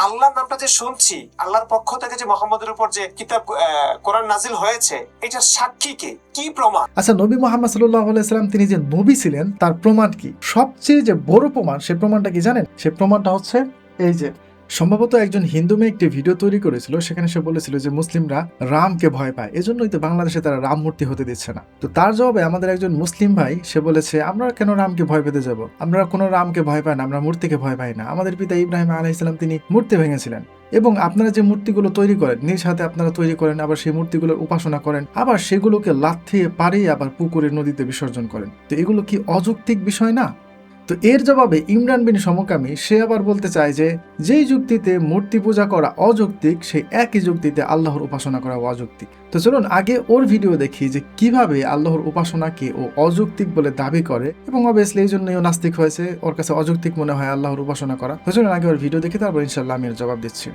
আল্লাহর নামটা যে শুনছি, আল্লাহর পক্ষ থেকে যে মুহাম্মদের উপর যে কিতাব কোরআন নাজিল হয়েছে, এটা সাক্ষী কে, কি প্রমাণ? আচ্ছা, নবী মুহাম্মদ সাল্লাল্লাহু আলাইহি সাল্লাম তিনি যে নবী ছিলেন তার প্রমাণ কি? সবচেয়ে যে বড় প্রমাণ, সেই প্রমাণটা কি জানেন? সেই প্রমাণটা হচ্ছে এই যে, সম্ভবত একজন হিন্দু মেয়ে একটি ভিডিও তৈরি করেছিল, সেখানে সে বলেছিল যে মুসলিমরা রামকে ভয় পায়, এজন্যই তো বাংলাদেশে তারা রাম মূর্তি হতে দিচ্ছে না। তো তার জবাবে আমাদের একজন মুসলিম ভাই সে বলেছে, আমরা কেন রামকে ভয় পেতে যাব? আমরা কোনো রামকে ভয় পাই না, আমরা মূর্তিকে ভয় পাই না। আমাদের পিতা ইব্রাহিম আলাইহিস সালাম তিনি মূর্তি ভেঙেছিলেন, এবং আপনারা যে মূর্তিগুলো তৈরি করেন, নিজ হাতে আপনারা তৈরি করেন, আবার সেই মূর্তিগুলোর উপাসনা করেন, আবার সেগুলোকে লাথিয়ে পাড়িয়ে আবার পুকুরে নদীতে বিসর্জন করেন। তো এগুলো কি অযৌক্তিক বিষয় না? তো এর জবাবে ইমরান বিন সমকামী সে আবার বলতে চায় যে, যেই যুক্তিতে মূর্তি পূজা করা অযৌক্তিক, সেই একই যুক্তিতে আল্লাহর উপাসনা করা অযৌক্তিক। তো চলুন আগে ওর ভিডিও দেখি যে কিভাবে আল্লাহর উপাসনাকে ও অযৌক্তিক বলে দাবি করে, এবং অবভিয়াসলি এই জন্যই ও নাস্তিক হয়েছে, ওর কাছে অযৌক্তিক মনে হয় আল্লাহর উপাসনা করা। তো চলুন আগে ওর ভিডিও দেখি, তারপর ইনশাল্লাহ আমি এর জবাব দিচ্ছি।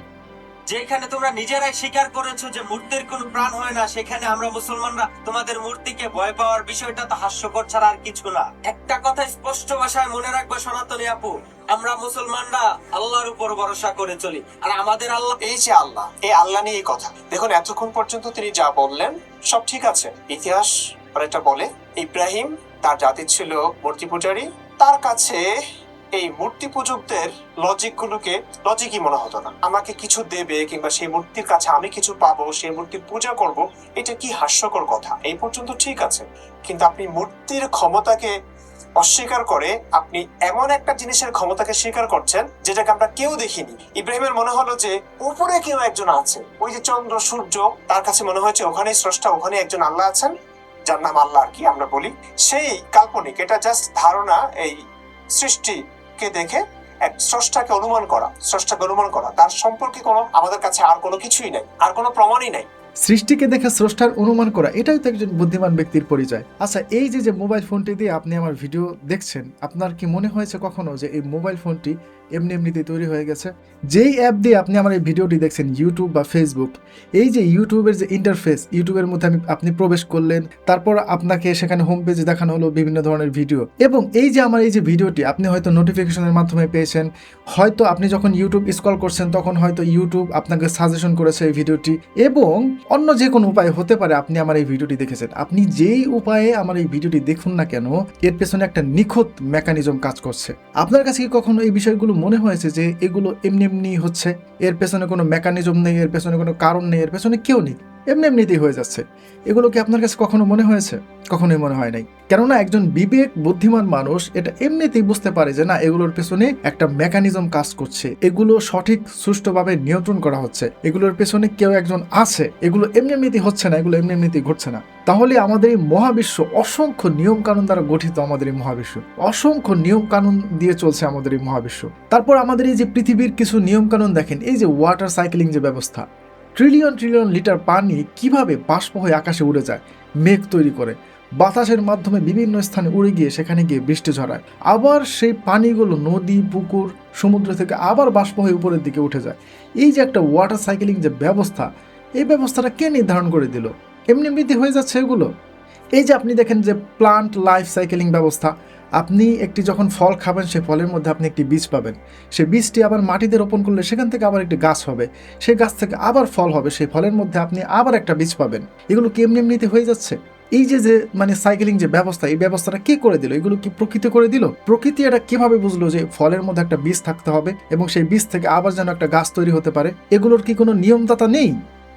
যেখানে তোমরা নিজেরাই স্বীকার করেছো যে মূর্তির কোনো প্রাণ হয় না, সেখানে আমরা মুসলমানরা তোমাদের মূর্তিকে ভয় পাওয়ার বিষয়টা তো হাস্যকর ছাড়া আর কিছু না। একটা কথা স্পষ্ট ভাষায় মনে রাখবে সনাতনী আপু, আমরা মুসলমানরা আল্লাহর উপর ভরসা করে চলি, আর আমাদের আল্লাহ এই যে আল্লাহ, এই আল্লাহ নিয়ে এই কথা। দেখুন এতক্ষণ পর্যন্ত তিনি যা বললেন সব ঠিক আছে। ইতিহাস অনেকটা বলে ইব্রাহিম তার জাতি ছিল মূর্তি পূজারী, তার কাছে এই মূর্তি পূজকদের লজিকই মনে হতো না। আমাকে কিছু দেবে কিংবা সেই মূর্তির কাছে আমি কিছু পাবো, সেই মূর্তির পূজা করব, এটা কি হাস্যকর কথা। এই পর্যন্ত ঠিক আছে, কিন্তু আপনি মূর্তির ক্ষমতাকে অস্বীকার করে আপনি এমন একটা জিনিসের ক্ষমতাকে স্বীকার করছেন যেটাকে আমরা কেউ দেখিনি। ইব্রাহিমের মনে হলো যে উপরে কেউ একজন আছে, ওই যে চন্দ্র সূর্য, তার কাছে মনে হয়েছে ওখানেই স্রষ্টা, ওখানে একজন আল্লাহ আছেন, যার নাম আল্লাহ আর কি আমরা বলি। সেই কাল্পনিক, এটা জাস্ট ধারণা, এই সৃষ্টিকে দেখে এক স্রষ্টাকে অনুমান করা, তার সম্পর্কে কোনো আমাদের কাছে আর কোনো কিছুই নাই, আর কোনো প্রমাণই নাই। সৃষ্টিকে দেখে স্রষ্টার অনুমান করা, এটাই তো একজন বুদ্ধিমান ব্যক্তির পরিচয়। আচ্ছা, এই যে মোবাইল ফোনটি দিয়ে আপনি আমার ভিডিও দেখছেন, আপনার কি মনে হয়েছে কখনো যে এই মোবাইল ফোনটি এমনিতে তৈরি হয়ে গেছে? যেই অ্যাপ দিয়ে আপনি আমার এই ভিডিওটি দেখছেন, ইউটিউব বা ফেসবুক, এই যে ইউটিউবের যে ইন্টারফেস, ইউটিউবের মধ্যে আপনি প্রবেশ করলেন, তারপর আপনাকে সেখানে হোম পেজে দেখানো হলো বিভিন্ন ধরনের ভিডিও, এবং এই যে আমার এই যে ভিডিওটি আপনি হয়তো নোটিফিকেশনের মাধ্যমে পেয়েছেন, হয়তো আপনি যখন ইউটিউব স্ক্রল করছেন তখন হয়তো ইউটিউব আপনাকে সাজেশন করেছে এই ভিডিওটি, এবং অন্য যে কোনো উপায় হতে পারে আপনি আমার এই ভিডিওটি দেখেছেন। আপনি যেই উপায়ে আমার এই ভিডিওটি দেখুন না কেন, এর পেছনে একটা নিখুঁত মেকানিজম কাজ করছে। আপনার কাছে কি কখনো এই বিষয়গুলো মনে হয়েছে যে এগুলো এমনি হচ্ছে, এর পেছনে কোনো মেকানিজম নেই, এর পেছনে কোনো কারণ নেই, এর পেছনে কেউ নেই, এমনিতেই হয়ে যাচ্ছে? এগুলো কি আপনার কাছে কখনো মনে হয়েছে? কখনোই মনে হয় নাই। কেননা একজন বিবেক বুদ্ধিমান মানুষ এটা এমনিতেই বুঝতে পারে যে না, এগুলোর পেছনে একটা মেকানিজম কাজ করছে, এগুলো সঠিক সুষ্ঠুভাবে নিয়ন্ত্রণ করা হচ্ছে, এগুলোর পেছনে কেউ একজন আছে, এগুলো এমনিতেই হচ্ছে না, এগুলো এমনিতেই ঘটছে না। তাহলে আমাদের এই মহাবিশ্ব অসংখ্য নিয়ম কানুন দ্বারা গঠিত, আমাদের এই মহাবিশ্ব অসংখ্য নিয়ম কানুন দিয়ে চলছে আমাদের এই মহাবিশ্ব। তারপর আমাদের এই যে পৃথিবীর কিছু নিয়ম কানুন দেখেন, এই যে ওয়াটার সাইক্লিং যে ব্যবস্থা, ট্রিলিয়ন লিটার পানি কিভাবে বাষ্প হয়ে আকাশে উড়ে যায়, মেঘ তৈরি করে, বাতাসের মাধ্যমে বিভিন্ন স্থানে উড়ে গিয়ে সেখানে গিয়ে বৃষ্টি ঝরায়, আবার সেই পানিগুলো নদী পুকুর সমুদ্র থেকে আবার বাষ্প হয়ে উপরের দিকে উঠে যায়। এই যে একটা ওয়াটার সাইক্লিং যে ব্যবস্থা, এই ব্যবস্থাটা কে নির্ধারণ করে দিল? এমনিতে হয়ে যাচ্ছে এগুলো। এই যে আপনি দেখেন যে প্লান্ট লাইফ সাইকেলিং ব্যবস্থা, আপনি একটি যখন ফল খাবেন, সেই ফলের মধ্যে আপনি একটি বীজ পাবেন, সেই বীজটি আবার মাটিতে রোপণ করলে সেখান থেকে আবার একটি গাছ হবে, সেই গাছ থেকে আবার ফল হবে, সেই ফলের মধ্যে আপনি আবার একটা বীজ পাবেন। এগুলো কি এমনিতে হয়ে যাচ্ছে? এই যে মানে সাইকেলিং যে ব্যবস্থা, এই ব্যবস্থাটা কে করে দিল? এগুলো কি প্রকৃতি করে দিল? প্রকৃতি এটা কিভাবে বুঝলো যে ফলের মধ্যে একটা বীজ থাকতে হবে এবং সেই বীজ থেকে আবার যেন একটা গাছ তৈরি হতে পারে? এগুলোর কি কোনো নিয়মদাতা নেই?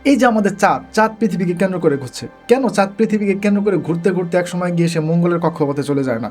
এই যে আমাদের চাঁদ পৃথিবীকে কেন্দ্র করে ঘুরছে, কেন চাঁদ পৃথিবীকে কেন্দ্র করে ঘুরতে ঘুরতে এক সময় গিয়ে সে মঙ্গলের কক্ষপথে চলে যায় না?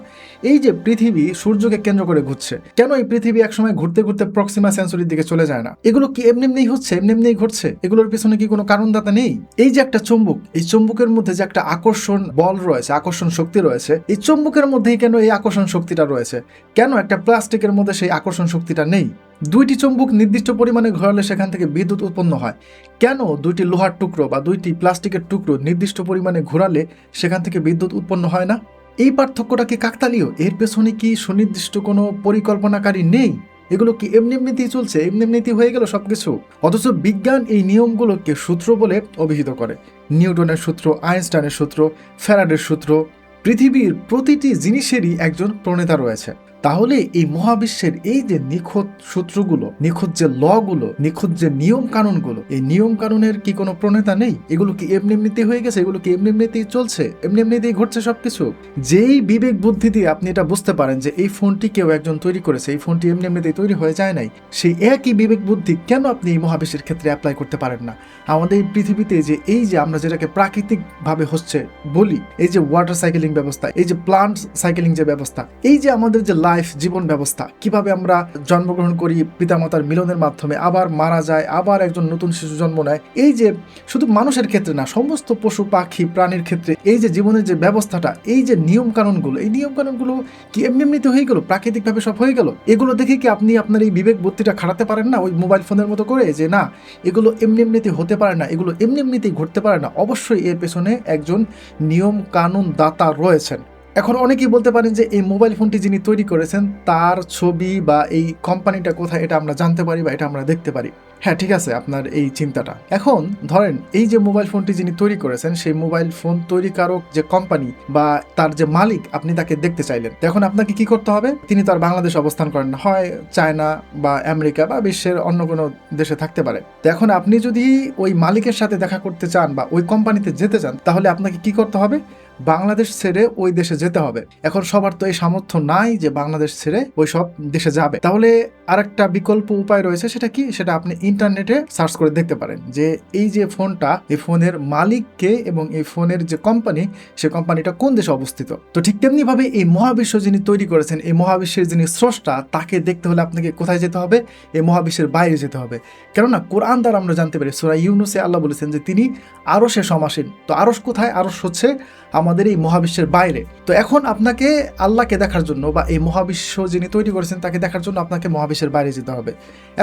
এই যে পৃথিবী সূর্যকে কেন্দ্র করে ঘুরছে, কেন এই পৃথিবী এক সময় ঘুরতে ঘুরতে প্রক্সিমা সেঞ্চুরির দিকে চলে যায় না? এগুলো কি এমনি হচ্ছে, এমনি ঘটছে? এগুলোর পিছনে কি কোনো কারণদাতা নেই? এই যে একটা চুম্বক, এই চুম্বকের মধ্যে যে একটা আকর্ষণ বল রয়েছে, আকর্ষণ শক্তি রয়েছে, এই চুম্বকের মধ্যেই কেন এই আকর্ষণ শক্তিটা রয়েছে? কেন একটা প্লাস্টিকের মধ্যে সেই আকর্ষণ শক্তিটা নেই? দুইটি চুম্বক নির্দিষ্ট পরিমাণে ঘোরালে সেখান থেকে বিদ্যুৎ উৎপন্ন হয়, কেন দুইটি লোহার টুকরো বা দুইটি প্লাস্টিকের টুকরো নির্দিষ্ট পরিমাণে ঘোরালে সেখান থেকে বিদ্যুৎ উৎপন্ন হয় না? এই পার্থক্যটা কি কাকতালীয়? এর পেছনে কি সুনির্দিষ্ট কোনো পরিকল্পনাকারী নেই? এগুলো কি এমনিতেই চলছে, এমনিতেই হয়ে গেল সবকিছু? অথচ বিজ্ঞান এই নিয়মগুলোকে সূত্র বলে অভিহিত করে। নিউটনের সূত্র, আইনস্টাইনের সূত্র, ফ্যারাডের সূত্র, পৃথিবীর প্রতিটি জিনিসেরই একজন প্রণেতা রয়েছে। তাহলে এই মহাবিশ্বের এই যে নিখুঁত সূত্রগুলো, নিখুঁত যে লগুলো, নিখুঁত যে নিয়ম কানুনগুলো, এই নিয়ম কানুনের কি কোনো প্রণেতা নেই? এগুলো কি এমনি এমনিতেই হয়ে গেছে? এগুলো কি এমনি এমনিতেই চলছে? এমনি এমনিতেই ঘটছে সবকিছু? যেই বিবেক বুদ্ধি দিয়ে আপনি এটা বুঝতে পারেন যে এই ফোনটি কেউ একজন তৈরি করেছে, এই ফোনটি এমনি এমনিতেই তৈরি হয়ে যায় নাই, সেই একই বিবেক বুদ্ধি কেন আপনি এই মহাবিশ্বের ক্ষেত্রে অ্যাপ্লাই করতে পারেন না? আমাদের এই পৃথিবীতে যে এই যে আমরা যেটাকে প্রাকৃতিক ভাবে হচ্ছে বলি, এই যে ওয়াটার সাইকেলিং ব্যবস্থা, এই যে প্লান্ট সাইকেলিং যে ব্যবস্থা, এই যে আমাদের যে লাইফ জীবন ব্যবস্থা, কিভাবে আমরা জন্মগ্রহণ করি পিতামাতার মিলনের মাধ্যমে, আবার মারা যায়, আবার একজন নতুন শিশু জন্ম নেয়, এই যে শুধু মানুষের ক্ষেত্রে না, সমস্ত পশু পাখি প্রাণীর ক্ষেত্রে এই যে জীবনের যে ব্যবস্থাটা, এই যে নিয়ম কানুনগুলো, এই নিয়ম কানুনগুলো কি এমনি এমনিতে হয়ে গেল? প্রাকৃতিকভাবে সব হয়ে গেল? এগুলো দেখে কি আপনি আপনার এই বিবেক বুদ্ধিটা খাটাতে পারেন না ওই মোবাইল ফোনের মতো করে, যে না এগুলো এমনি এমনিতে হতে পারে না, এগুলো এমনি এমনিতেই ঘটতে পারে না? অবশ্যই এর পেছনে একজন নিয়ম কানুন দাতা রয়েছেন। এখন অনেকেই বলতে পারেন যে এই মোবাইল ফোনটি যিনি তৈরি করেছেন তার ছবি বা এই কোম্পানিটা কোথায় এটা আমরা জানতে পারি বা এটা আমরা দেখতে পারি। হ্যাঁ, ঠিক আছে আপনার এই চিন্তাটা। এখন ধরেন এই যে মোবাইল ফোনটি যিনি তৈরি করেছেন, সেই মোবাইল ফোন তৈরিকারক যে কোম্পানি বা তার যে মালিক, আপনি তাকে দেখতে চাইলেন। এখন আপনাকে কি করতে হবে? তিনি তো আর বাংলাদেশে অবস্থান করেন না, হয় চায়না বা আমেরিকা বা বিশ্বের অন্য কোনো দেশে থাকতে পারে। তো এখন আপনি যদি ওই মালিকের সাথে দেখা করতে চান বা ওই কোম্পানিতে যেতে চান, তাহলে আপনাকে কি করতে হবে? বাংলাদেশ ছেড়ে ওই দেশে যেতে হবে। এখন সবার তো এই সামর্থ্য নাই যে বাংলাদেশ ছেড়ে ওই সব দেশে যাবে। তাহলে আরেকটা বিকল্প উপায় রয়েছে, সেটা কি? সেটা আপনি ইন্টারনেটে সার্চ করে দেখতে পারেন যে এই যে ফোনটা, এই ফোনের মালিককে এবং এই ফোনের যে কোম্পানি, সে কোম্পানিটা কোন দেশে অবস্থিত। তো ঠিক তেমনি ভাবে এই মহাবিশ্ব যিনি তৈরি করেছেন, এই মহাবিশ্বের যিনি স্রষ্টা, তাকে দেখতে হলে আপনাকে কোথায় যেতে হবে? এই মহাবিশ্বের বাইরে যেতে হবে। কেননা কোরআন দ্বারা আমরা জানতে পারি, সূরা ইউনূসে আল্লাহ বলেছেন যে তিনি আরশে সমাসীন। তো আরশ কোথায়? আরশ হচ্ছে আমাদের এই মহাবিশ্বের বাইরে। তো এখন আপনাকে আল্লাহকে দেখার জন্য বা এই মহাবিশ্ব যিনি তৈরি করেছেন তাকে দেখার জন্য আপনাকে মহাবিশ্বের বাইরে যেতে হবে।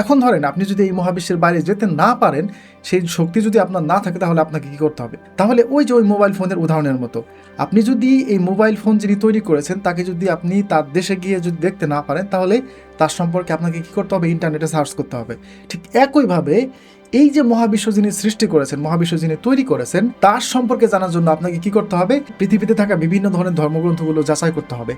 এখন ধরেন আপনি যদি এই মহাবিশ্বের বাইরে যেতে না পারেন, সেই শক্তি যদি আপনার না থাকে, তাহলে আপনাকে কি করতে হবে? তাহলে ওই যে ওই মোবাইল ফোনের উদাহরণের মতো, আপনি যদি এই মোবাইল ফোন যিনি তৈরি করেছেন তাকে যদি আপনি তার দেশে গিয়ে যদি দেখতে না পারেন, তাহলে তার সম্পর্কে আপনাকে কি করতে হবে? ইন্টারনেটে সার্চ করতে হবে। ঠিক একইভাবে এই যে মহাবিশ্ব যিনি সৃষ্টি করেছেন, মহাবিশ্ব যিনি তৈরি করেছেন, তার সম্পর্কে জানার জন্য আপনাকে কি করতে হবে? পৃথিবীতে থাকা বিভিন্ন ধরনের ধর্মগ্রন্থগুলো যাচাই করতে হবে।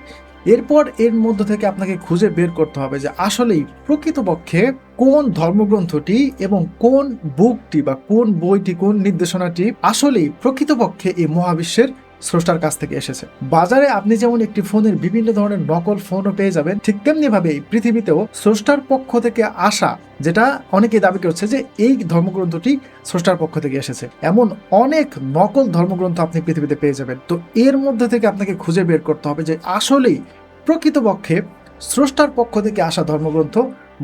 এরপর এর মধ্য থেকে আপনাকে খুঁজে বের করতে হবে যে আসলেই প্রকৃতপক্ষে কোন ধর্মগ্রন্থটি এবং কোন বুকটি বা কোন বইটি, কোন নির্দেশনাটি আসলেই প্রকৃতপক্ষে এই মহাবিশ্বের স্রষ্টার কাছ থেকে এসেছে। বাজারে আপনি যেমন একটি ফোনের বিভিন্ন ধরনের নকল ফোনও পেয়ে যাবেন, ঠিক তেমনি ভাবে পৃথিবীতেও স্রষ্টার পক্ষ থেকে আসা, যেটা অনেকে দাবি করছে যে এই ধর্মগ্রন্থটি স্রষ্টার পক্ষ থেকে এসেছে, এমন অনেক নকল ধর্মগ্রন্থ আপনি পৃথিবীতে পেয়ে যাবেন। তো এর মধ্যে থেকে আপনাকে খুঁজে বের করতে হবে যে আসলেই প্রকৃতপক্ষে স্রষ্টার পক্ষ থেকে আসা ধর্মগ্রন্থ,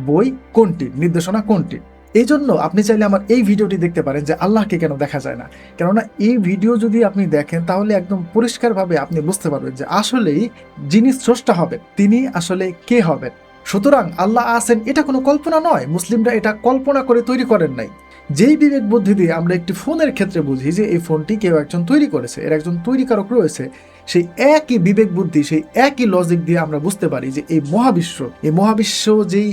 বই কোনটি, নির্দেশনা কোনটি। এই জন্য আপনি চাইলে আমার এই ভিডিওটি দেখতে পারেন যে আল্লাহকে কেন দেখা যায় না। কেননা এই ভিডিও যদি আপনি দেখেন, তাহলে একদম পরিষ্কারভাবে আপনি বুঝতে পারবেন যে আসলেই যিনি স্রষ্টা হবেন তিনি আসলে কে হবেন। সুতরাং আল্লাহ আছেন, এটা কোনো কল্পনা নয়। মুসলিমরা এটা কল্পনা করে তৈরি করেন নাই। যেই বিবেক বুদ্ধি দিয়ে আমরা একটি ফোনের ক্ষেত্রে বুঝি যে এই ফোনটি কেউ একজন তৈরি করেছে, এর একজন তৈরিকারক রয়েছে, সেই একই বিবেক বুদ্ধি, সেই একই লজিক দিয়ে আমরা বুঝতে পারি যে এই মহাবিশ্ব যেই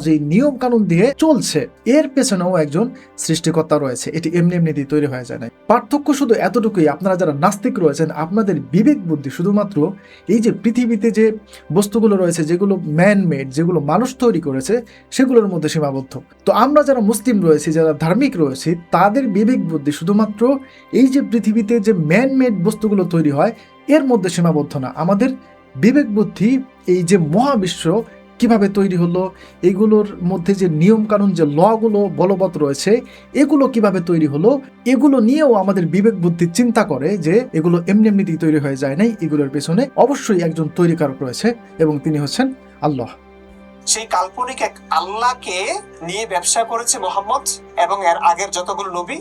যেই নিয়ম কানুন দিয়ে চলছে, এর পেছনেও একজন সৃষ্টিকর্তা রয়েছে। এটি এমনি এমনিতেই তৈরি হয়ে যায় না। পার্থক্য শুধু এতটুকুই, আপনারা যারা নাস্তিক রয়েছেন, আপনাদের বিবেক বুদ্ধি শুধুমাত্র এই যে পৃথিবীতে যে বস্তুগুলো রয়েছে, যেগুলো ম্যানমেড, যেগুলো মানুষ তৈরি করেছে, সেগুলোর মধ্যে সীমাবদ্ধ। তো আমরা যারা মুসলিম রয়েছি, যারা ধার্মিক রয়েছি, তাদের বিবেক বুদ্ধি শুধুমাত্র এই যে পৃথিবীতে যে ম্যানমেড বস্তুগুলো তৈরি হয় এর মধ্যে সীমাবদ্ধ না। আমাদের বিবেক বুদ্ধি এই যে মহাবিশ্ব কিভাবে তৈরি হলো, এগুলোর মধ্যে যে নিয়ম কানুন, যে লগুলো বলবৎ রয়েছে, এগুলো কিভাবে তৈরি হলো, এগুলো নিয়েও আমাদের বিবেক বুদ্ধি চিন্তা করে যে এগুলো এমনি এমনিতেই তৈরি হয়ে যায় নাই, এগুলোর পেছনে অবশ্যই একজন তৈরিকারক রয়েছে এবং তিনি হচ্ছেন আল্লাহ। সেই কাল্পনিক এক আল্লাহকে নিয়ে ব্যবসা করেছে মোহাম্মদ এবং এর আগের যতগুলো নবী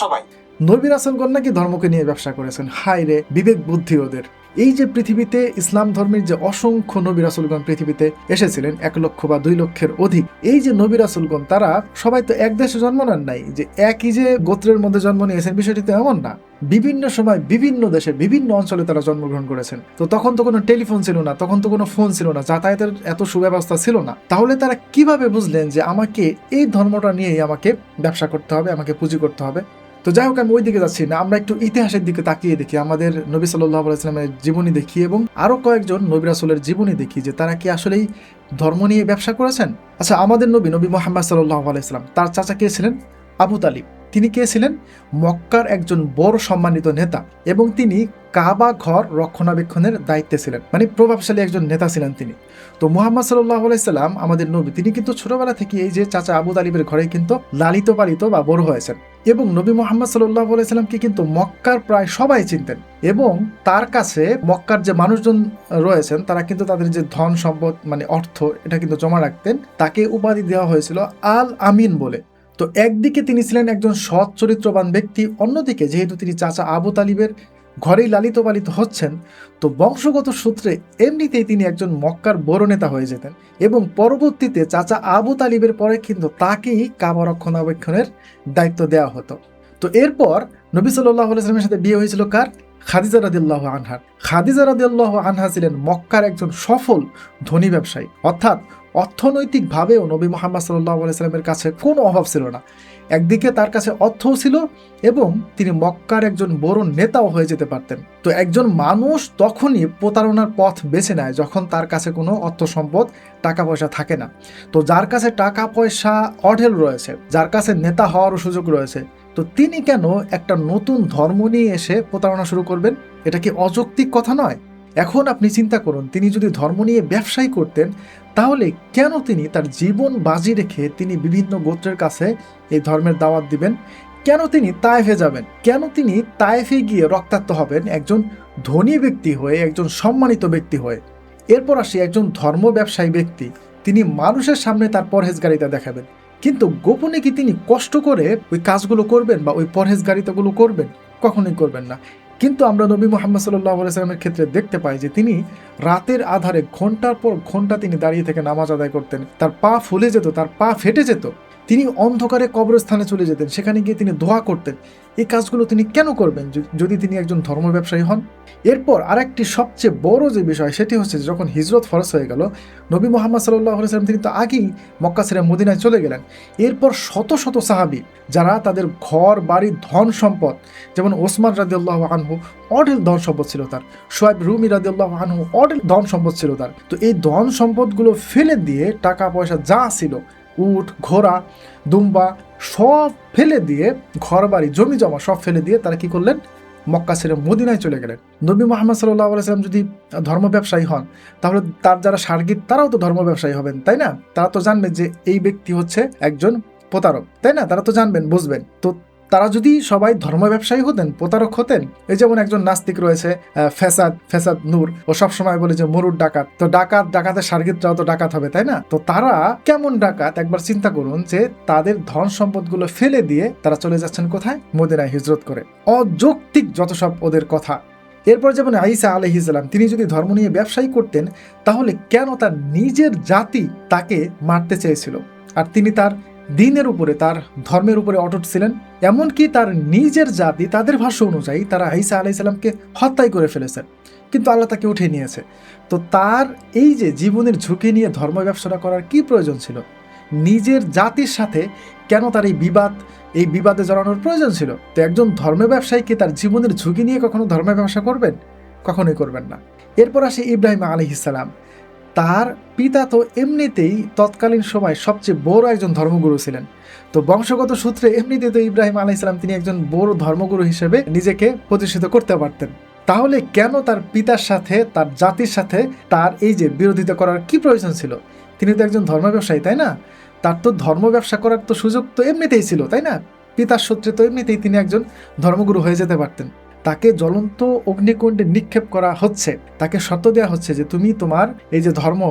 সবাই। নবী রাসূলগণ নাকি ধর্মকে নিয়ে ব্যবসা করেছেন। হায় রে বিবেক বুদ্ধি ওদের! এই যে পৃথিবীতে ইসলাম ধর্মের যে অসংখ্য নবী রাসূলগণ পৃথিবীতে এসেছিলেন, 1 লক্ষ বা 2 লক্ষের অধিক, এই যে নবী রাসূলগণ তারা সবাই তো এক দেশে জন্ম নেন নাই, যে একই যে গোত্রের মধ্যে জন্ম নিয়েছেন, বিষয়টি তো এমন না। বিভিন্ন সময় বিভিন্ন দেশে বিভিন্ন অঞ্চলে তারা জন্মগ্রহণ করেছেন। তো তখন তো কোনো টেলিফোন ছিল না, তখন তো কোনো ফোন ছিল না, যাতায়াতের এত সুব্যবস্থা ছিল না। তাহলে তারা কিভাবে বুঝলেন যে আমাকে এই ধর্মটা নিয়েই আমাকে ব্যবসা করতে হবে, আমাকে পুঁজি করতে হবে? তো যাই হোক, আমি ওই দিকে যাচ্ছি না, আমরা একটু ইতিহাসের দিকে তাকিয়ে দেখি, আমাদের নবী সাল্লাল্লাহু আলাইহি ওয়াসাল্লামের জীবনী দেখি এবং আরো কয়েকজন নবী রাসূলের জীবনী দেখি যে তারা কি আসলেই ধর্ম নিয়ে ব্যবসা করেছেন। আচ্ছা, আমাদের নবী মুহাম্মদ সাল্লাল্লাহু আলাইহি ওয়াসাল্লাম, তার চাচা কে ছিলেন? আবু তালিব। তিনি কে ছিলেন? মক্কার একজন বড় সম্মানিত নেতা এবং তিনি কাবা ঘর রক্ষণাবেক্ষণের দায়িত্বে ছিলেন, মানে প্রভাবশালী একজন নেতা ছিলেন তিনি। তো মুহাম্মদ সাল্লাল্লাহু আলাইহি সাল্লাম আমাদের নবী, তিনি কিন্তু ছোটবেলা থেকে এই যে চাচা আবু তালিবের ঘরে কিন্তু লালিত পালিত বা বড় হয়েছেন এবং নবী মুহাম্মদ সাল্লাল্লাহু আলাইহি সাল্লামকে কিন্তু মক্কার প্রায় সবাই চিনতেন এবং তার কাছে মক্কার যে মানুষজন রয়েছেন তারা কিন্তু তাদের যে ধন সম্পদ মানে অর্থ এটা কিন্তু জমা রাখতেন। তাকে উপাধি দেওয়া হয়েছিল আল আমিন বলে। তো একদিকে তিনি ছিলেন একজন সৎ চরিত্রবান ব্যক্তি, অন্যদিকে যেহেতু তিনি চাচা আবু তালিবের ঘরেই লালিত পালিত হচ্ছেন, তো বংশগত সূত্রে এমনিতেই তিনি একজন মক্কার বড় নেতা হয়ে যেতেন এবং পরবর্তীতে চাচা আবু তালিবের পরে কিন্তু তাকেই কাবা রক্ষণাবেক্ষণের দায়িত্ব দেওয়া হতো। তো এরপর নবী সাল্লাল্লাহু আলাইহি ওয়াসাল্লামের সাথে বিয়ে হয়েছিল কার? খাদিজা রাদিয়াল্লাহু আনহার। খাদিজা রাদিয়াল্লাহু আনহা ছিলেন মক্কার একজন সফল ধনী ব্যবসায়ী, অর্থাৎ অর্থনৈতিকভাবেও নবী মুহাম্মদ সাল্লাল্লাহু আলাইহি ওয়াসাল্লামের কাছে কোনো অভাব ছিল না। একদিকে তার কাছে অর্থও ছিল এবং তিনি মক্কার একজন বড় নেতাও হয়ে যেতে পারতেন। তো একজন মানুষ তখনই প্রতারণার পথ বেছে নেয় যখন তার কাছে কোনো অর্থ সম্পদ টাকা পয়সা থাকে না। তো যার কাছে টাকা পয়সা অঢেল রয়েছে, যার কাছে নেতা হওয়ারও সুযোগ রয়েছে, তো তিনি কেন একটা নতুন ধর্ম নিয়ে এসে প্রতারণা শুরু করবেন? এটা কি অযৌক্তিক কথা নয়? এখন আপনি চিন্তা করুন, তিনি যদি ধর্ম নিয়ে ব্যবসাই করতেন তাহলে কেন তিনি তার জীবন বাজি রেখে তিনি বিভিন্ন গোত্রের কাছে এই ধর্মের দাওয়াত দিবেন? কেন তিনি তায়েফে যাবেন? কেন তিনি তায়েফে গিয়ে রক্তাক্ত হবেন একজন ধনী ব্যক্তি হয়ে, একজন সম্মানিত ব্যক্তি হয়ে? এরপর আসি একজন ধর্ম ব্যবসায়ী ব্যক্তি, তিনি মানুষের সামনে তার পরহেজগারিতা দেখাবেন, কিন্তু গোপনে কি তিনি কষ্ট করে ওই কাজগুলো করবেন বা ওই পরহেজগারিতাগুলো করবেন? কখনোই করবেন না। কিন্তু আমরা নবী মুহাম্মদ সাল্লাল্লাহু আলাইহি ওয়াসাল্লামের ক্ষেত্রে দেখতে পাই যে তিনি রাতের আধারে ঘন্টার পর ঘন্টা তিনি দাঁড়িয়ে থেকে নামাজ আদায় করতেন, তার পা ফুলে যেত, তার পা ফেটে যেত, তিনি অন্ধকারে কবরস্থানে চলে যেতেন, সেখানে গিয়ে তিনি দোয়া করতেন। এই কাজগুলো তিনি কেন করবেন যদি তিনি একজন ধর্ম ব্যবসায়ী হন? এরপর আরেকটি সবচেয়ে বড় যে বিষয় সেটি হচ্ছে যখন হিজরত ফরজ হয়ে গেল, নবী মুহাম্মদ সাল্লাল্লাহু আলাইহি ওয়াসাল্লাম তিনি তো আগেই মক্কা ছেড়ে মদিনায় চলে গেলেন। এরপর শত শত সাহাবী যারা তাদের ঘর বাড়ি ধন সম্পদ, যেমন ওসমান রাদিয়াল্লাহু আনহু অঢেল ধন সম্পদ ছিল তার, শুআইব রুমি রাদিয়াল্লাহু আনহু অঢেল ধন সম্পদ ছিল তার, তো এই ধন সম্পদগুলো ফেলে দিয়ে, টাকা পয়সা যা ছিল, উট ঘোড়া দুম্বা সব ফেলে দিয়ে, ঘর বাড়ি জমি জমা সব ফেলে দিয়ে তারা কি করলেন? মক্কা ছেড়ে মদিনায় চলে গেলেন। নবী মুহাম্মদ সাল্লাল্লাহু আলাইহি ওয়াসাল্লাম যদি ধর্ম ব্যবসায়ী হন তাহলে তার যারা শাগির্দ তারাও তো ধর্ম ব্যবসায়ী হবেন, তাই না? তারা তো জানবে যে এই ব্যক্তি হচ্ছে একজন প্রতারক, তাই না? তারা তো জানবেন, বুঝবেন। তো তারা যদি সবাই ধর্ম ব্যবসায়ী হতেন, প্রতারক হতেন, এই যেমন একজন নাস্তিক রয়েছে ফেসাদ নূর, ও সব সময় বলে যে মরুর ডাকাত, তো ডাকাতের শাগির্দরাও তো ডাকাত হবে, তাই না? তো তারা কেমন ডাকাত একবার চিন্তা করুন, যে তাদের ধন সম্পদগুলো ফেলে দিয়ে তারা চলে যাচ্ছেন কোথায়? মদিনায় হিজরত করে। অযৌক্তিক যত সব ওদের কথা। এরপর যেমন ঈসা আলাইহিস সালাম, তিনি যদি ধর্ম নিয়ে ব্যবসায়ী করতেন তাহলে কেন তার নিজের জাতি তাকে মারতে চেয়েছিল? আর তিনি তার দ্বীনের উপরে, তার ধর্মের উপরে অটুট ছিলেন। এমনকি তার নিজের জাতি, তাদের ভাষ্য অনুযায়ী তারা ঈসা আলাইহিস সালামকে হত্যাই করে ফেলেছেন, কিন্তু আল্লাহ তাকে উঠিয়ে নিয়েছে। তো তার এই যে জীবনের ঝুঁকি নিয়ে ধর্ম ব্যবসা করার কি প্রয়োজন ছিল? নিজের জাতির সাথে কেন তার এই বিবাদে জড়ানোর প্রয়োজন ছিল? তো একজন ধর্ম ব্যবসায়ীকে তার জীবনের ঝুঁকি নিয়ে কখনো ধর্ম ব্যবসা করবেন? কখনোই করবেন না। এরপর আসে ইব্রাহিম আলাইহিস সালাম। তার পিতা তো এমনিতেই তৎকালীন সময় সবচেয়ে বড় একজন ধর্মগুরু ছিলেন। তো বংশগত সূত্রে এমনিতেই তো ইব্রাহিম আলাইহিস সালাম তিনি একজন বড় ধর্মগুরু হিসেবে নিজেকে প্রতিষ্ঠিত করতে পারতেন। তাহলে কেন তার পিতার সাথে, তার জাতির সাথে তার এই যে বিরোধিতা করার কি প্রয়োজন ছিল? তিনি তো একজন ধর্ম ব্যবসায়ী, তাই না? তার তো ধর্ম ব্যবসা করার তো সুযোগ তো এমনিতেই ছিল, তাই না? পিতার সূত্রে তো এমনিতেই তিনি একজন ধর্মগুরু হয়ে যেতে পারতেন। তাকে জ্বলন্ত অগ্নিকুণ্ডে নিক্ষেপ করা হচ্ছে, তাকে শর্ত দেওয়া হচ্ছে যে তুমি তোমার এই যে ধর্ম,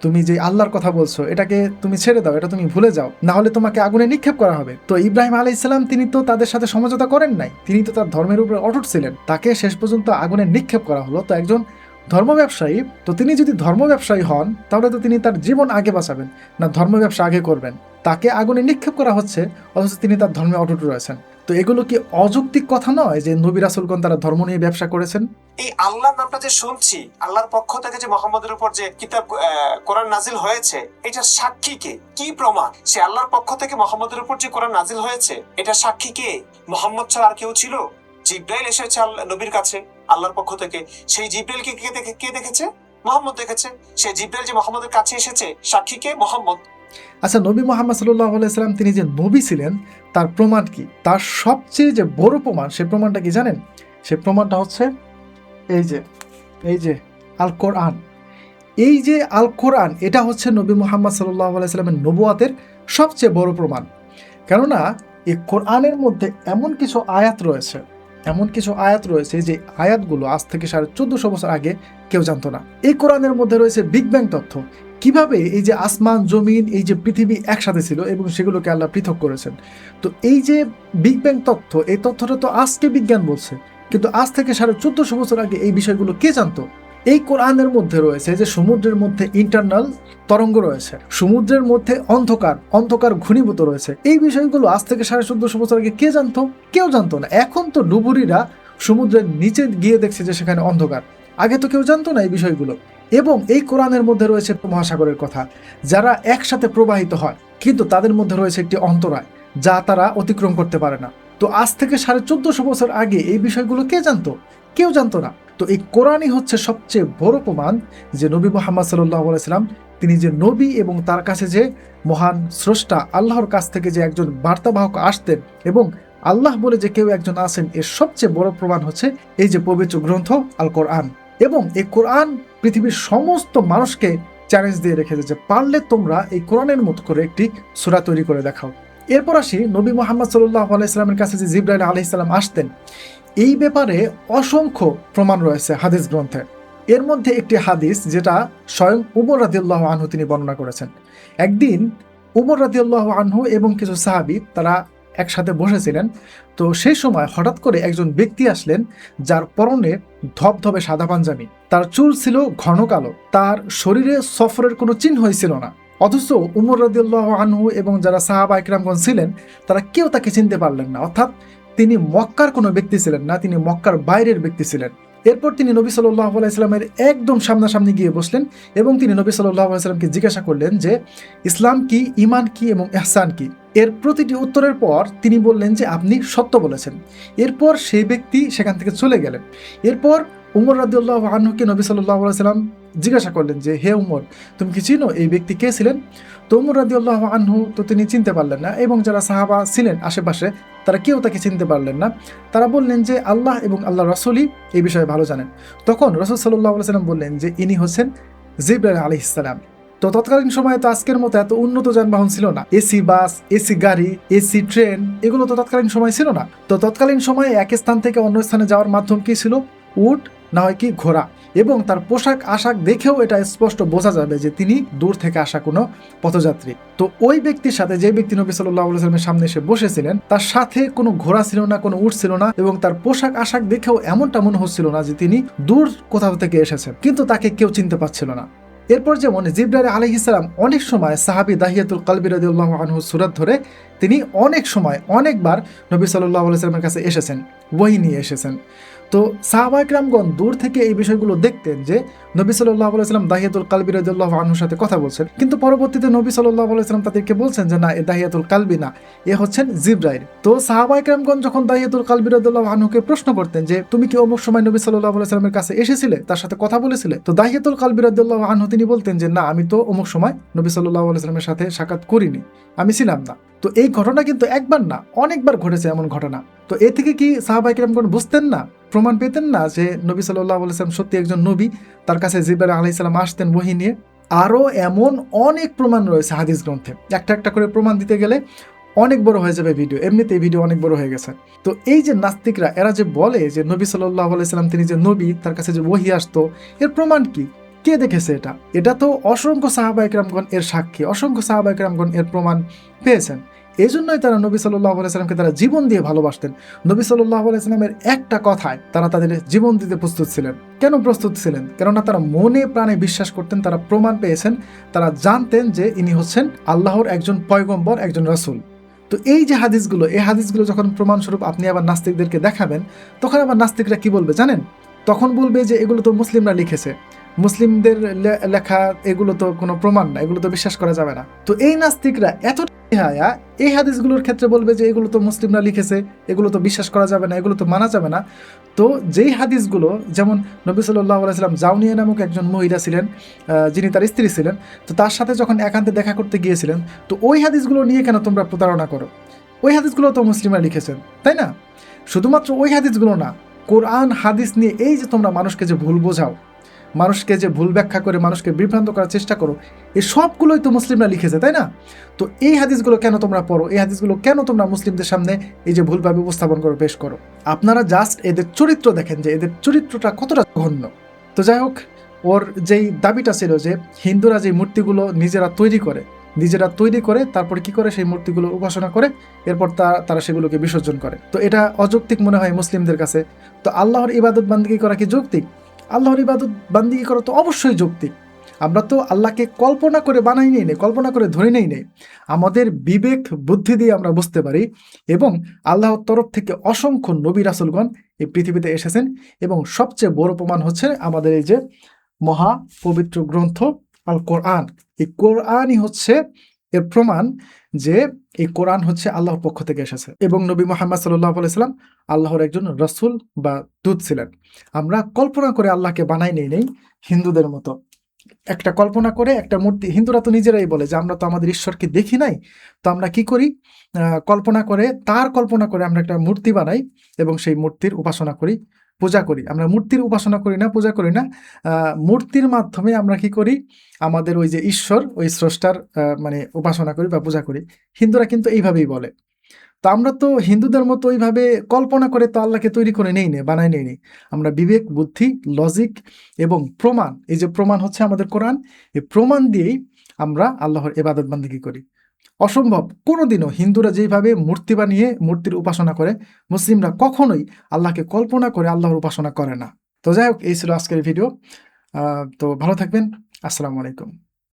তুমি যে আল্লাহর কথা বলছো, এটাকে তুমি ছেড়ে দাও, এটা তুমি ভুলে যাও, না হলে তোমাকে আগুনে নিক্ষেপ করা হবে। তো ইব্রাহিম আলাইহিস সালাম তিনি তো তাদের সাথে সমঝোতা করেন নাই, তিনি তো তার ধর্মের উপরে অটুট ছিলেন। তাকে শেষ পর্যন্ত আগুনে নিক্ষেপ করা হলো। তো একজন ধর্ম ব্যবসায়ী, তো তিনি যদি ধর্ম ব্যবসায়ী হন তাহলে তো তিনি তার জীবন আগে বাঁচাবেন না ধর্ম ব্যবসা আগে করবেন? তাকে আগুনে নিক্ষেপ করা হচ্ছে অথচ তিনি তার ধর্মে অটুট রয়েছেন। তো এগুলো কি অযৌক্তিক কথা নয় যে নবী রাসূলগণ তারা ধর্ম নিয়ে ব্যবসা করেছেন? এই আল্লাহর নামটা যে শুনছি, আল্লাহর পক্ষ থেকে যে মোহাম্মদের উপর যে কিতাব কোরআন নাজিল হয়েছে, এটা সাক্ষী কে? কি প্রমাণ? সে আল্লাহর পক্ষ থেকে মোহাম্মদের উপর যে কোরআন নাজিল হয়েছে, এটা সাক্ষী কে? মোহাম্মদ ছাড়া আর কেউ ছিল? জিব্রাইল এসেছে নবীর কাছে আল্লাহর পক্ষ থেকে, সেই জিব্রাইলকে কে দেখেছে? মোহাম্মদ দেখেছে। সেই জিব্রাইল যে মোহাম্মদের কাছে এসেছে, সাক্ষী কে? মোহাম্মদ। আচ্ছা, নবী মোহাম্মদ সাল্লাল্লাহু আলাইহি সাল্লাম তিনি যে নবী ছিলেন তার প্রমাণ কি? তার সবচেয়ে যে বড় প্রমাণ, সেই প্রমাণটা কি জানেন? সেই প্রমাণটা হচ্ছে এই যে আল কোরআন। এই যে আল কোরআন, এটা হচ্ছে নবী মুহাম্মদ সাল্লাল্লাহু আলাইহি সাল্লামের নবুয়াতের সবচেয়ে বড় প্রমাণ। কেননা এই কোরআনের মধ্যে এমন কিছু আয়াত রয়েছে যে আয়াতগুলো আজ থেকে 1450 বছর আগে কেউ জানতো না। এই কোরআনের মধ্যে রয়েছে বিগ ব্যাং তথ্য, কিভাবে এই যে আসমান জমিন, এই যে পৃথিবী একসাথে ছিল এবং সেগুলোকে আল্লাহ পৃথক করেছেন। তো এই যে বিগ ব্যাং তথ্য, এই তথ্যটা তো আজকে বিজ্ঞান বলছে, কিন্তু আজ থেকে 1450 বছর আগে এই বিষয়গুলো কে জানতো? এই কোরআনের মধ্যে রয়েছে যে সমুদ্রের মধ্যে ইন্টারনাল তরঙ্গ রয়েছে, সমুদ্রের মধ্যে অন্ধকার ঘনীভূত রয়েছে। এই বিষয়গুলো আজ থেকে 1450 বছর আগে কে জানতো? কেউ জানতো না। এখন তো ডুবুরিরা সমুদ্রের নিচে গিয়ে দেখছে যে সেখানে অন্ধকার, আগে তো কেউ জানতো না এই বিষয়গুলো। এবং এই কোরআনের মধ্যে রয়েছে মহাসাগরের কথা, যারা একসাথে প্রবাহিত হয়, কিন্তু তাদের মধ্যে রয়েছে একটি অন্তরায় যা তারা অতিক্রম করতে পারে না। তো আজ থেকে 1450 বছর আগে এই বিষয়গুলো কে জানতো? কেউ জানতো না। তো এই কোরআনই হচ্ছে সবচেয়ে বড় প্রমাণ যে নবী মুহাম্মদ সাল্লাল্লাহু আলাইহি সাল্লাম তিনি যে নবী, এবং তার কাছে যে মহান স্রষ্টা আল্লাহর কাছ থেকে যে একজন বার্তাবাহক আসতেন এবং আল্লাহ বলে যে কেউ একজন আছেন, এর সবচেয়ে বড় প্রমাণ হচ্ছে এই যে পবিত্র গ্রন্থ আল কোরআন। এবং এই কোরআন পৃথিবীর সমস্ত মানুষকে চ্যালেঞ্জ দিয়ে রেখেছে যে পারলে তোমরা এই কোরআনের মতো করে একটি সূরা তৈরি করে দেখাও। এরপর আসি নবী মুহাম্মদ সাল্লাল্লাহু আলাইহি সাল্লামের কাছে যে জিবরাইল আলাইহিস সালাম আসতেন, এই ব্যাপারে অসংখ্য প্রমাণ রয়েছে হাদিস গ্রন্থে। এর মধ্যে একটি হাদিস যেটা স্বয়ং উমর রাদিয়াল্লাহু আনহু তিনি বর্ণনা করেছেন। একদিন উমর রাদিয়াল্লাহু আনহু এবং কিছু সাহাবী তারা একসাথে বসেছিলেন। তো সেই সময় হঠাৎ করে একজন ব্যক্তি আসলেন যার পরনে ধবধবে সাদা পাঞ্জাবি, তার চুল ছিল ঘন কালো, তার শরীরে সফরের কোনো চিহ্নই ছিল না। অথচ উমর রাদিয়াল্লাহু আনহু এবং যারা সাহাবা ইকরামগণ ছিলেন তারা কেউ তাকে চিনতে পারলেন না। অর্থাৎ তিনি মক্কার কোনো ব্যক্তি ছিলেন না, তিনি মক্কার বাইরের ব্যক্তি ছিলেন। এরপর তিনি নবী সাল্লাল্লাহু আলাইহি সাল্লামের একদম সামনাসামনি গিয়ে বসলেন এবং তিনি নবী সাল্লাল্লাহু আলাইহি সাল্লামকে জিজ্ঞাসা করলেন যে ইসলাম কি, ঈমান কি এবং ইহসান কি। এর প্রতিটি উত্তরের পর তিনি বললেন যে আপনি সত্য বলেছেন। এরপর সেই ব্যক্তি সেখান থেকে চলে গেলেন। এরপর উমর রাদিয়াল্লাহু আনহুকে নবী সাল্লাল্লাহু আলাইহি সাল্লাম জিজ্ঞাসা করলেন যে হে উমর, তুমি কি চিনো এই ব্যক্তি কে ছিলেন? তো উমর রাদিয়াল্লাহু আনহু তো তিনি চিনতে পারলেন না, এবং যারা সাহাবা ছিলেন আশেপাশে তারা কেউ তাকে চিনতে পারলেন না। তারা বললেন যে আল্লাহ এবং আল্লাহ রাসূলই এই বিষয়ে ভালো জানেন। তখন রাসূল সাল্লাল্লাহু আলাইহি সাল্লাম বললেন যে ইনি হচ্ছেন জিবরাইল আলাইহিস সালাম। তো তৎকালীন সময়ে তো আজকের মতো এত উন্নত যানবাহন ছিল না, এসি বাস, এসি গাড়ি, এসি ট্রেন, এগুলো তো তৎকালীন সময় ছিল না। তো তৎকালীন সময়ে এক স্থান থেকে অন্য স্থানে যাওয়ার মাধ্যম কি ছিল? উট, না হয় কি ঘোড়া। এবং তার পোশাক আশাক দেখেও এটা স্পষ্ট বোঝা যাবে যে তিনি দূর থেকে আসা কোনো পথযাত্রী। তো ওই ব্যক্তির সাথে, যে ব্যক্তি নবী সাল্লাল্লাহু আলাইহি সাল্লামের সামনে এসে বসেছিলেন, তার সাথে কোনো ঘোড়া ছিল না, কোনো উট ছিল না, এবং তার পোশাক আশাক দেখেও এমনটা মনে হচ্ছিল না যে তিনি দূর কোথাও থেকে এসেছেন, কিন্তু তাকে কেউ চিনতে পারছিল না। এরপর যেমন জিবরাইল আলাইহিস সালাম অনেক সময় সাহাবী দাহিয়াতুল কলবি রাদিয়াল্লাহু আনহু সূরা ধরে তিনি অনেক সময় অনেকবার নবী সাল্লাল্লাহু আলাইহি সাল্লামের কাছে এসেছেন, ওহী নিয়ে এসেছেন। তো সাহাবা ইকরামগণ দূর থেকে এই বিষয়গুলো দেখতেন যে নবী সাল্লাল্লাহু আলাইহি সাল্লাম দাহিয়াতুল কলবি রাদিয়াল্লাহু আনহুর সাথে কথা বলছেন, কিন্তু পরবর্তীতে নবী সাল্লাল্লাহু আলাইহি সাল্লাম তাদেরকে বলছেন যে না, এ দাহিয়াতুল কলবি না, এ হচ্ছেন জিবরাইল। তো সাহাবা ইকরামগণ যখন দাহিয়াতুল কলবি রাদিয়াল্লাহু আনহুকে প্রশ্ন করতেন যে তুমি কি অমুক সময় নবী সাল্লাল্লাহু আলাইহি সাল্লামের কাছে এসেছিলে, তার সাথে কথা বলেছিলে? তো দাহিয়াতুল কলবি রাদিয়াল্লাহু আনহু তিনি বলতেন যে না, আমি তো অমুক সময় নবী সাল্লাল্লাহু আলাইহি সাল্লামের সাথে সাক্ষাৎ করিনি, আমি ছিলাম না। তো এই ঘটনা কিন্তু একবার না, অনেকবার ঘটেছে এমন ঘটনা। তো এ থেকে কি সাহাবা ইকরামগণ বুঝতেন না, প্রমাণ পেতেন না যে নবী সাল্লাল্লাহু আলাইহি সাল্লাম সত্যি একজন নবী, তার কাছে জিবরাইল আলাইহিস সালাম আসতেন ওহী নিয়ে? আরও এমন অনেক প্রমাণ রয়েছে হাদিস গ্রন্থে, একটা একটা করে প্রমাণ দিতে গেলে অনেক বড় হয়ে যাবে ভিডিও, এমনিতেই ভিডিও অনেক বড় হয়ে গেছে। তো এই যে নাস্তিকরা, এরা যে বলে যে নবী সাল্লাল্লাহু আলাইহি সাল্লাম তিনি যে নবী, তার কাছে যে ওহী আসতো, এর প্রমাণ কি? কে দেখেছে এটা? এটা তো অসংখ্য সাহাবা ইকরামগণ এর সাক্ষী, অসংখ্য সাহাবা ইকরামগণ এর প্রমাণ পেয়েছেন। এই জন্যই তারা নবী সাল্লাল্লাহু আলাইহি সাল্লামকে তারা জীবন দিয়ে ভালোবাসতেন। নবী সাল্লাল্লাহু আলাইহি সাল্লামের একটা কথায় তারা তাদের জীবন দিতে প্রস্তুত ছিলেন। কেন প্রস্তুত ছিলেন? কেননা তারা মনে প্রাণে বিশ্বাস করতেন, তারা প্রমাণ পেয়েছেন, তারা জানতেন যে ইনি হচ্ছেন আল্লাহর একজন পয়গম্বর, একজন রাসূল। তো এই যে হাদিসগুলো, এই হাদিসগুলো যখন প্রমাণস্বরূপ আপনি আবার নাস্তিকদেরকে দেখাবেন, তখন আবার নাস্তিকরা কি বলবে জানেন? তখন বলবে যে এগুলো তো মুসলিমরা লিখেছে, মুসলিমদের লেখা, এগুলো তো কোনো প্রমাণ না, এগুলো তো বিশ্বাস করা যাবে না। তো এই নাস্তিকরা এত এই হাদিসগুলোর ক্ষেত্রে বলবে যে এগুলো তো মুসলিমরা লিখেছে, এগুলো তো বিশ্বাস করা যাবে না, এগুলো তো মানা যাবে না। তো যেই হাদিসগুলো, যেমন নবী সাল্লাল্লাহু আলাইহি সাল্লাম জাউনিয়া নামক একজন মহিলা ছিলেন, যিনি তার স্ত্রী ছিলেন, তো তার সাথে যখন একান্তে দেখা করতে গিয়েছিলেন, তো ওই হাদিসগুলো নিয়ে কেন তোমরা প্রতারণা করো? ওই হাদিসগুলো তো মুসলিমরা লিখেছেন, তাই না? শুধুমাত্র ওই হাদিসগুলো না, কোরআন হাদিস নিয়ে এই যে তোমরা মানুষকে যে ভুল বোঝাও, মানুষকে যে ভুল ব্যাখ্যা করে মানুষকে বিভ্রান্ত করার চেষ্টা করো, এই সবগুলোই তো মুসলিমরা লিখেছে, তাই না? তো এই হাদিসগুলো কেন তোমরা পড়ো? এই হাদিসগুলো কেন তোমরা মুসলিমদের সামনে এই যে ভুলভাবে উপস্থাপন করো, পেশ করো? আপনারা জাস্ট এদের চরিত্র দেখেন যে এদের চরিত্রটা কতটা জঘন্য। তো যাই হোক, ওর যেই দাবিটা ছিল যে হিন্দুরা যে মূর্তিগুলো নিজেরা তৈরি করে তারপরে কি করে সেই মূর্তিগুলো উপাসনা করে, এরপর তারা সেগুলোকে বিসর্জন করে। তো এটা অযৌক্তিক মনে হয় মুসলিমদের কাছে। তো আল্লাহর ইবাদত বান্দিগি করা কি যৌক্তিক? আল্লাহর ইবাদত বান্দিগি করা তো অবশ্যই যৌক্তিক। আমরা তো আল্লাহকে কল্পনা করে বানাই নেই, কল্পনা করে ধরে নেই। আমাদের বিবেক বুদ্ধি দিয়ে আমরা বুঝতে পারি, এবং আল্লাহর তরফ থেকে অসংখ্য নবী রাসূলগণ এই পৃথিবীতে এসেছেন, এবং সবচেয়ে বড় প্রমাণ হচ্ছে আমাদের এই যে মহা পবিত্র গ্রন্থ আল কোরআন। এই কোরআনই হচ্ছে এর প্রমাণ যে এই কোরআন হচ্ছে আল্লাহর পক্ষ থেকে এসেছে, এবং নবী মুহাম্মদ সাল্লাল্লাহু আলাইহি সাল্লাম আল্লাহর একজন রাসূল বা দূত ছিলেন। আমরা কল্পনা করে আল্লাহকে বানাই নেই হিন্দুদের মতো। একটা কল্পনা করে একটা মূর্তি, হিন্দুরা তো নিজেরাই বলে যে আমরা তো আমাদের ঈশ্বরকে দেখি নাই, তো আমরা কি করি, কল্পনা করে আমরা একটা মূর্তি বানাই এবং সেই মূর্তির উপাসনা করি, পূজা করি। আমরা মূর্তির উপাসনা করি না, পূজা করি না, মূর্তির মাধ্যমে আমরা কি করি, আমাদের ওই যে ঈশ্বর, ওই স্রষ্টার মানে উপাসনা করি বা পূজা করি। হিন্দুরা কিন্তু এইভাবেই বলে। তো আমরা তো হিন্দুদের মতো ওইভাবে কল্পনা করে তো আল্লাহকে তৈরি করে বানাই নেই। আমরা বিবেক, বুদ্ধি, লজিক এবং প্রমাণ, এই যে প্রমাণ হচ্ছে আমাদের কোরআন, এই প্রমাণ দিয়েই আমরা আল্লাহর ইবাদত বান্দিগি করি। অসম্ভব কোনোদিনও হিন্দুরা যেইভাবে মূর্তি বানিয়ে মূর্তির উপাসনা করে, মুসলিমরা কখনোই আল্লাহকে কল্পনা করে আল্লাহর উপাসনা করে না। তো যাই হোক, এই ছিল আজকের ভিডিও। তো ভালো থাকবেন। আসসালামু আলাইকুম।